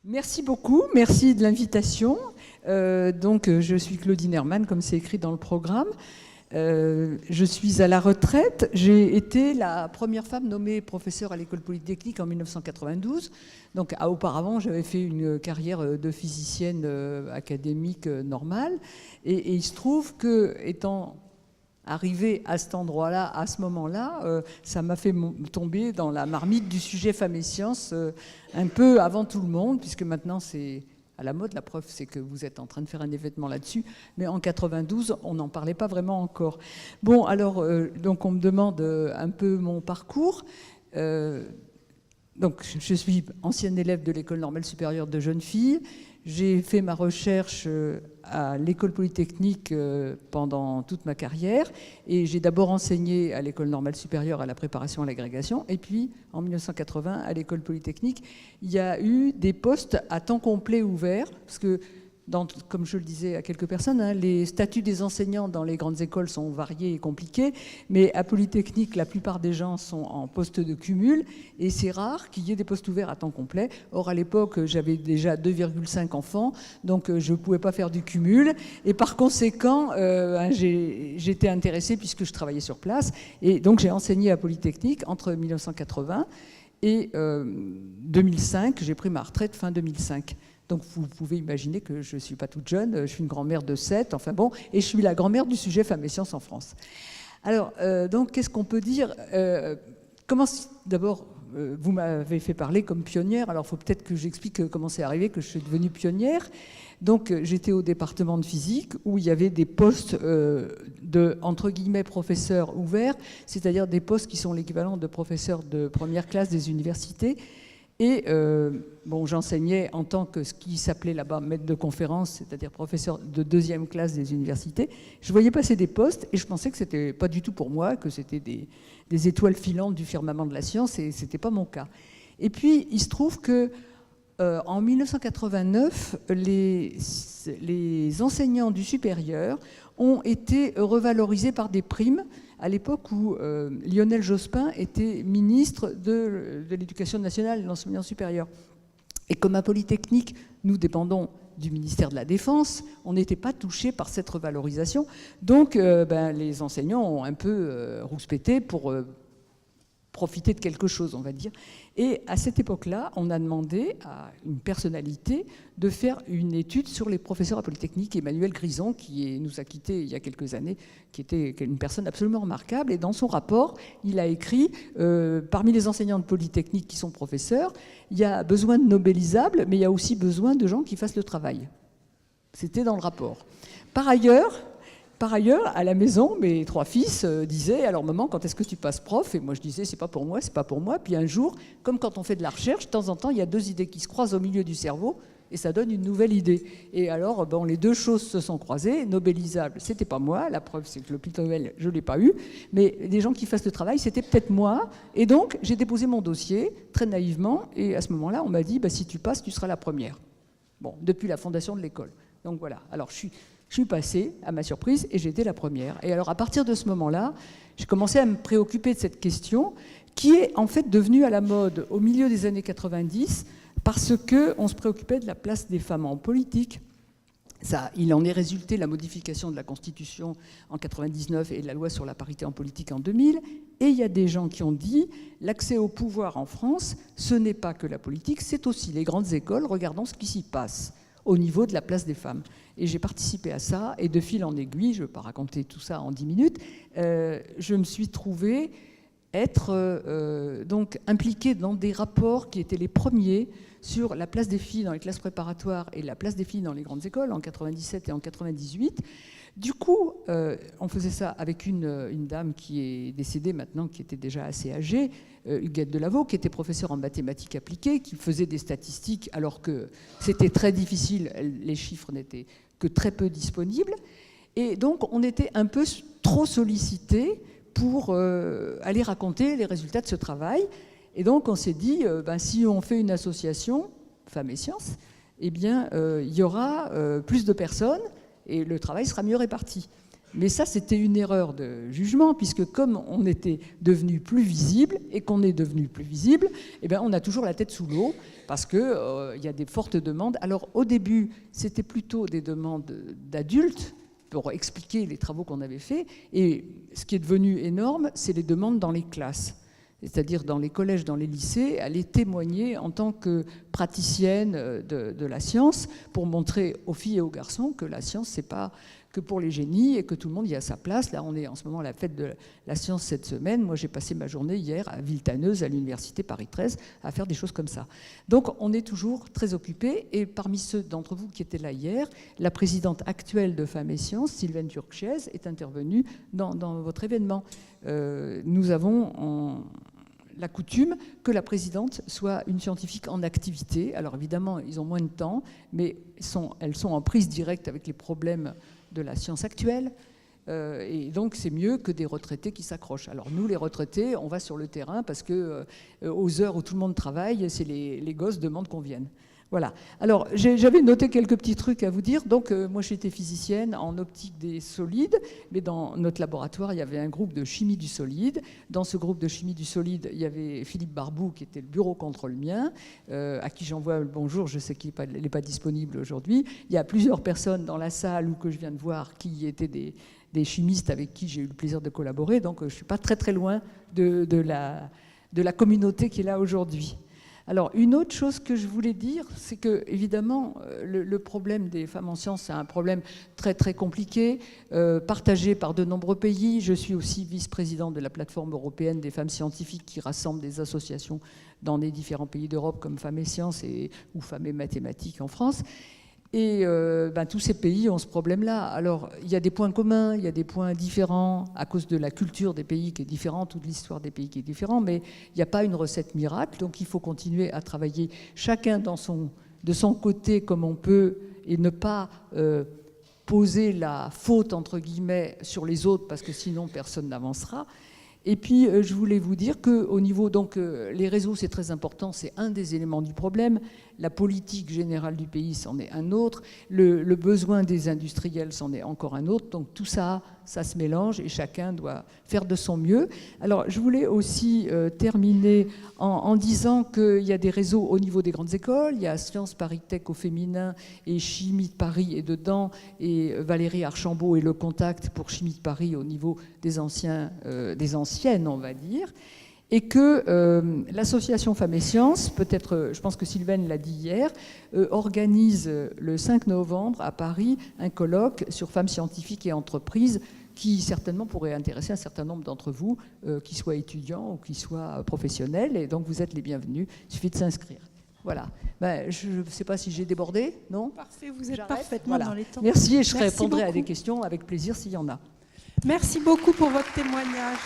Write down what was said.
Merci beaucoup, merci de l'invitation. Je suis Claudine Hermann, comme c'est écrit dans le programme. Je suis à la retraite. J'ai été la première femme nommée professeure à l'École polytechnique en 1992. Donc, auparavant, j'avais fait une carrière de physicienne académique normale. Et il se trouve que, étant arrivée à cet endroit-là, à ce moment-là, ça m'a fait tomber dans la marmite du sujet femmes et sciences un peu avant tout le monde, puisque maintenant c'est à la mode. La preuve, c'est que vous êtes en train de faire un événement là-dessus. Mais en 92, on n'en parlait pas vraiment encore. Bon, alors, donc on me demande un peu mon parcours. Donc, je suis ancienne élève de l'École normale supérieure de jeunes filles. J'ai fait ma recherche à l'École polytechnique pendant toute ma carrière. Et j'ai d'abord enseigné à l'École normale supérieure à la préparation à l'agrégation. Et puis, en 1980, à l'École polytechnique, il y a eu des postes à temps complet ouverts. Parce que, comme je le disais à quelques personnes, les statuts des enseignants dans les grandes écoles sont variés et compliqués. Mais à Polytechnique, la plupart des gens sont en poste de cumul. Et c'est rare qu'il y ait des postes ouverts à temps complet. Or, à l'époque, j'avais déjà 2,5 enfants. Donc, je ne pouvais pas faire du cumul. Et par conséquent, j'étais intéressée puisque je travaillais sur place. Et donc, j'ai enseigné à Polytechnique entre 1980 et 2005. J'ai pris ma retraite fin 2005. Donc vous pouvez imaginer que je ne suis pas toute jeune, je suis une grand-mère de 7, enfin bon, et je suis la grand-mère du sujet femmes et sciences en France. Alors, donc, qu'est-ce qu'on peut dire? D'abord, vous m'avez fait parler comme pionnière, alors il faut peut-être que j'explique comment c'est arrivé que je suis devenue pionnière. Donc, j'étais au département de physique où il y avait des postes de, entre guillemets, professeurs ouverts, c'est-à-dire des postes qui sont l'équivalent de professeurs de première classe des universités. Et j'enseignais en tant que ce qui s'appelait là-bas maître de conférence, c'est-à-dire professeur de deuxième classe des universités. Je voyais passer des postes et je pensais que c'était pas du tout pour moi, que c'était des étoiles filantes du firmament de la science, et c'était pas mon cas. Et puis il se trouve que en 1989, les enseignants du supérieur ont été revalorisés par des primes à l'époque où Lionel Jospin était ministre de l'Éducation nationale et de l'enseignement supérieur. Et comme à Polytechnique, nous dépendons du ministère de la Défense, on n'était pas touchés par cette revalorisation. Donc les enseignants ont un peu rouspété pour profiter de quelque chose, on va dire. Et à cette époque-là, on a demandé à une personnalité de faire une étude sur les professeurs à Polytechnique, Emmanuel Grison, qui nous a quittés il y a quelques années, qui était une personne absolument remarquable. Et dans son rapport, il a écrit, parmi les enseignants de Polytechnique qui sont professeurs, il y a besoin de nobelisables, mais il y a aussi besoin de gens qui fassent le travail. C'était dans le rapport. Par ailleurs, à la maison, mes 3 fils disaient « Alors maman, quand est-ce que tu passes prof ?» Et moi je disais « C'est pas pour moi, c'est pas pour moi. » Puis un jour, comme quand on fait de la recherche, de temps en temps, il y a 2 idées qui se croisent au milieu du cerveau et ça donne une nouvelle idée. Et alors, les 2 choses se sont croisées. Nobelisable, c'était pas moi. La preuve, c'est que le prix Nobel, je l'ai pas eu. Mais des gens qui fassent le travail, c'était peut-être moi. Et donc, j'ai déposé mon dossier, très naïvement. Et à ce moment-là, on m'a dit « Si tu passes, tu seras la première. » Bon, depuis la fondation de l'école. Donc voilà. Alors, je suis passée, à ma surprise, et j'ai été la première. Et alors, à partir de ce moment-là, j'ai commencé à me préoccuper de cette question, qui est en fait devenue à la mode au milieu des années 90, parce qu'on se préoccupait de la place des femmes en politique. Il en est résulté la modification de la Constitution en 99 et de la loi sur la parité en politique en 2000. Et il y a des gens qui ont dit l'accès au pouvoir en France, ce n'est pas que la politique, c'est aussi les grandes écoles. Regardons ce qui s'y passe au niveau de la place des femmes. Et j'ai participé à ça, et de fil en aiguille, je ne vais pas raconter tout ça en 10 minutes, je me suis trouvée être donc impliquée dans des rapports qui étaient les premiers sur la place des filles dans les classes préparatoires et la place des filles dans les grandes écoles en 97 et en 98. Du coup, on faisait ça avec une dame qui est décédée maintenant, qui était déjà assez âgée, Huguette Delaveau, qui était professeure en mathématiques appliquées, qui faisait des statistiques alors que c'était très difficile, les chiffres n'étaient que très peu disponibles. Et donc, on était un peu trop sollicités pour aller raconter les résultats de ce travail. Et donc, on s'est dit, si on fait une association, Femmes et Sciences, eh bien, il y aura plus de personnes. et le travail sera mieux réparti. Mais ça, c'était une erreur de jugement, puisque comme on était devenu plus visible, et qu'on est devenu plus visible, eh bien, on a toujours la tête sous l'eau, parce qu'il y a des fortes demandes. Alors, au début, c'était plutôt des demandes d'adultes, pour expliquer les travaux qu'on avait faits. Et ce qui est devenu énorme, c'est les demandes dans les classes, c'est-à-dire dans les collèges, dans les lycées, aller témoigner en tant que praticienne de la science pour montrer aux filles et aux garçons que la science, c'est pas que pour les génies et que tout le monde y a sa place. Là, on est en ce moment à la fête de la science cette semaine. Moi, j'ai passé ma journée hier à Villetaneuse, à l'université Paris 13, à faire des choses comme ça. Donc, on est toujours très occupés. Et parmi ceux d'entre vous qui étaient là hier, la présidente actuelle de Femmes et Sciences, Sylvaine Turchez, est intervenue dans votre événement. Nous avons la coutume que la présidente soit une scientifique en activité. Alors évidemment, ils ont moins de temps, mais elles sont en prise directe avec les problèmes de la science actuelle. Et donc, c'est mieux que des retraités qui s'accrochent. Alors nous, les retraités, on va sur le terrain parce que aux heures où tout le monde travaille, c'est les gosses demandent qu'on vienne. Voilà. Alors, j'avais noté quelques petits trucs à vous dire. Donc, moi, j'étais physicienne en optique des solides, mais dans notre laboratoire, il y avait un groupe de chimie du solide. Dans ce groupe de chimie du solide, il y avait Philippe Barbou, qui était le bureau contre le mien, à qui j'envoie le bonjour. Je sais qu'il n'est pas disponible aujourd'hui. Il y a plusieurs personnes dans la salle ou que je viens de voir qui étaient des chimistes avec qui j'ai eu le plaisir de collaborer. Donc, je ne suis pas très, très loin de la communauté qui est là aujourd'hui. Alors, une autre chose que je voulais dire, c'est que, évidemment, le problème des femmes en sciences, c'est un problème très, très compliqué, partagé par de nombreux pays. Je suis aussi vice-présidente de la plateforme européenne des femmes scientifiques qui rassemble des associations dans les différents pays d'Europe comme Femmes et Sciences ou Femmes et Mathématiques en France. Et tous ces pays ont ce problème-là. Alors, il y a des points communs, il y a des points différents à cause de la culture des pays qui est différente ou de l'histoire des pays qui est différente, mais il n'y a pas une recette miracle, donc il faut continuer à travailler chacun de son côté comme on peut et ne pas poser la faute, entre guillemets, sur les autres parce que sinon personne n'avancera. Et puis, je voulais vous dire qu'au niveau, donc, les réseaux, c'est très important, c'est un des éléments du problème. La politique générale du pays, c'en est un autre. Le besoin des industriels, c'en est encore un autre. Donc, tout ça, ça se mélange et chacun doit faire de son mieux. Alors, je voulais aussi terminer en disant qu'il y a des réseaux au niveau des grandes écoles. Il y a Sciences Paris Tech au féminin et Chimie de Paris est dedans. Et Valérie Archambault et le contact pour Chimie de Paris au niveau des anciennes, on va dire. Et que l'association Femmes et Sciences, peut-être, je pense que Sylvaine l'a dit hier, organise le 5 novembre à Paris un colloque sur femmes scientifiques et entreprises qui certainement pourrait intéresser un certain nombre d'entre vous, qui soient étudiants ou qui soient professionnels. Et donc vous êtes les bienvenus, il suffit de s'inscrire. Voilà. Je ne sais pas si j'ai débordé, non ? Parfait, vous êtes parfaitement dans les temps. Merci et je répondrai à des questions avec plaisir s'il y en a. Merci beaucoup pour votre témoignage.